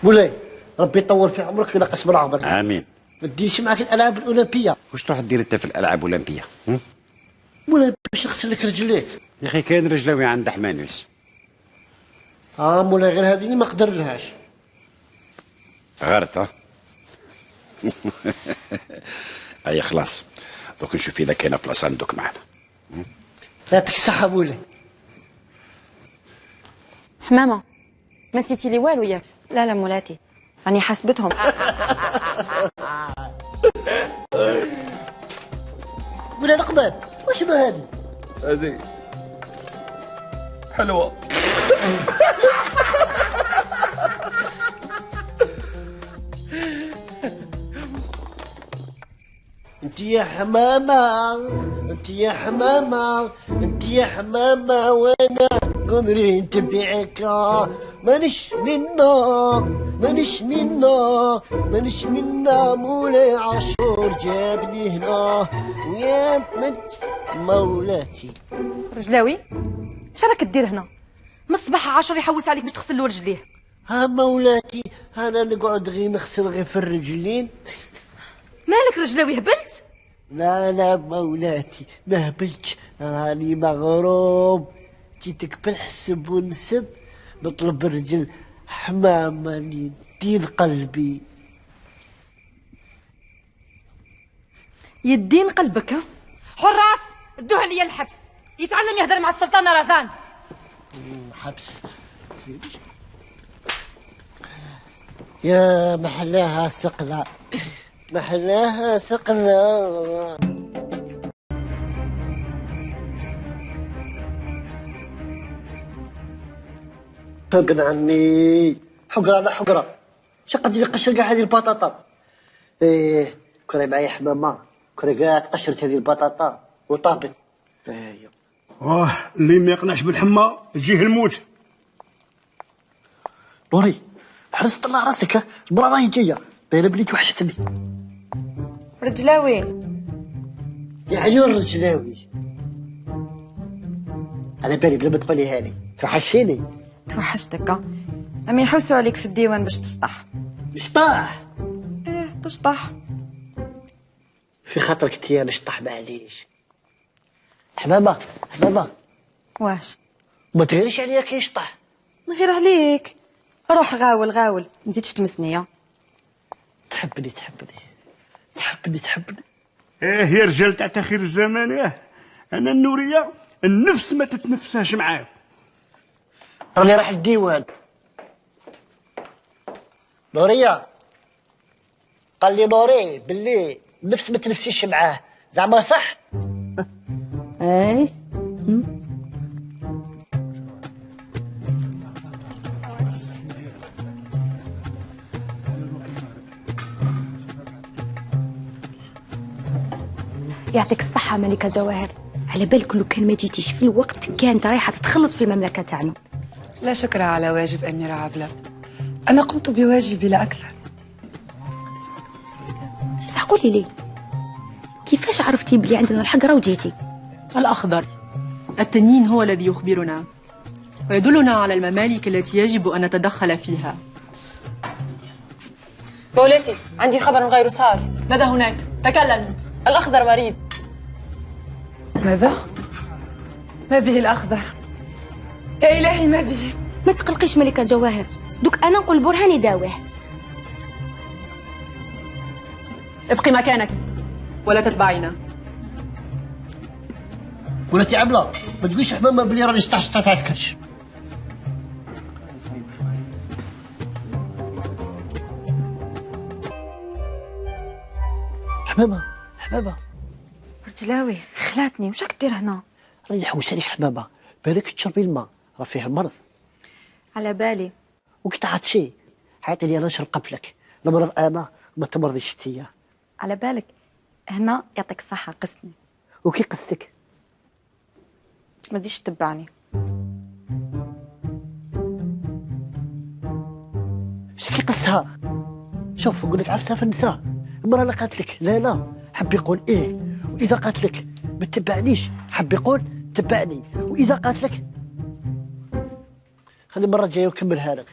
مولاي ربي يطول في عمرك وينقص من عمرك. امين. ما تديرش معاك الالعاب الاولمبيه. واش تروح دير انت في الالعاب الاولمبيه؟ مولاي باش نغسل لك رجليك. يا اخي كاين رجلاوي عند حمانوس. مولاي غير هذه اللي ما قدر لهاش. غارت اي خلاص دوك نشوف اذا كاينه بلاصه عندك معنا. يعطيك الصحه مولاي. حمامه ما نسيتي لي والو ياك؟ لا لا مولاتي راني حاسبتهم. مولاي القباب وشنو هذه؟ هذه حلوه. انت يا حمامه انت يا حمامه انت يا حمامه وانا قمري نتبعك. مانيش منا مانيش منا مانيش منا. مولاي عاشور جابني هنا ويا من مولاتي. رجلاوي اش راك دير هنا؟ من الصباح عاشور يحوس عليك باش تغسل له رجليه. مولاتي انا نقعد غير نغسل غير في الرجلين. مالك رجلاوي هبلت؟ لا مولاتي ما هبلتش راني مغروب. جيتك بالحسب ونسب نطلب رجل حمامة اللي دين قلبي. يدين قلبك ها؟ حراس ادوه عليا الحبس يتعلم يهدر مع السلطانة رزان. حبس يا محلاها سقلة محلاها سقلة. حقنا عمي حقرة على حقرة. شقد لي قشر كاع هذه البطاطا. كري معايا حمامة كري كاع تقشرت هذه البطاطا وطابت. اللي ما يقنعش بالحمى يجيه الموت. نوري حرص طلع راسك المرا راهي جايه باينه بلي توحشتني. رجلاوي يا عيون رجلاوي على بالي بلا ما تقوليها لي توحشيني. توحشتك أم يحوسوا عليك في الديوان باش تشطح. نشطح؟ ايه تشطح. في خاطرك تيا نشطح معليش. حمامة واش ما تغيريش عليا كي يشطح. غير عليك روح غاول نزيدش تمسني. تحبني يا رجال تاع تاخير الزمان. انا النوريه النفس ما تتنفسهاش معاه. راني راح للديوان. نوريه قال لي نوري باللي النفس ما تنفسيش معاه زعما صح؟ اي يعطيك الصحة ملكة جواهر. على بالك لو كان ما جيتيش في الوقت كانت رايحة تتخلط في المملكة تاعنا. لا شكر على واجب أميرة عبلة، أنا قمت بواجبي لا أكثر. بصح قولي لي كيفاش عرفتي بلي عندنا الحقرة وجيتي؟ الأخضر التنين هو الذي يخبرنا ويدلنا على الممالك التي يجب أن نتدخل فيها. مولاتي عندي خبر غير سار. ماذا هناك؟ تكلمي. الأخضر مريض. ماذا؟ ما به الأخضر؟ يا إلهي ما به. ما تقلقيش ملكة جواهر، دوك أنا نقول برهان يداويه. ابقي مكانك ولا تتبعينا. ولاتي عبلة ما تقوليش حمامة بلي راني شطحت على الكرش. حمامة رجلاوي خلاتني وش راك دير هنا؟ راني نحوس عليك حمامة بالك تشربي الماء راه فيه مرض. على بالي. وكي تعطشي عيطي لي انا نشرب قبلك. نمرض انا ما تمرضيش انتيا. على بالك هنا يعطيك الصحة قسني. وكي قصتك؟ ما تزيدش تتبعني. شكي قصها؟ شوف نقول لك عفسها في النساء. المرأة اللي قالت لك لا حب يقول ايه، واذا قالت لك ما تتبعنيش حب يقول تبعني، واذا قالت لك خلي المرة الجاية ونكملها لك.